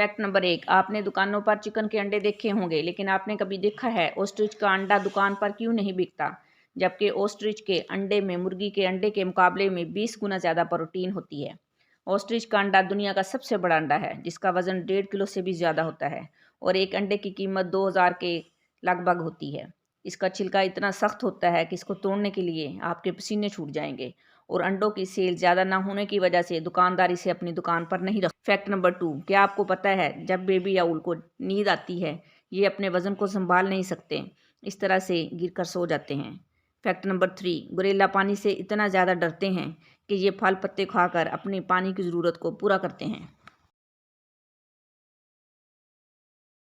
Fact number 1, आपने दुकानों पर चिकन के अंडे देखे होंगे, लेकिन आपने कभी देखा है ऑस्ट्रिच का अंडा दुकान पर क्यों नहीं बिकता? जबकि ऑस्ट्रिच के अंडे में मुर्गी के अंडे के मुकाबले में 20 गुना ज़्यादा प्रोटीन होती है। ऑस्ट्रिच का अंडा दुनिया का सबसे बड़ा अंडा है, जिसका वजन 1.5 किलो से भी ज़्यादा होता है और एक अंडे की कीमत 2000 के लगभग होती है। इसका छिलका इतना सख्त होता है कि इसको तोड़ने के लिए आपके पसीने छूट जाएंगे और अंडों की सेल ज़्यादा ना होने की वजह से दुकानदार इसे अपनी दुकान पर नहीं रख। फैक्ट नंबर 2, क्या आपको पता है जब बेबी आउल को नींद आती है, ये अपने वजन को संभाल नहीं सकते, इस तरह से गिरकर सो जाते हैं। फैक्ट नंबर 3, गोरिल्ला पानी से इतना ज़्यादा डरते हैं कि ये फल पत्ते खाकर अपनी पानी की ज़रूरत को पूरा करते हैं।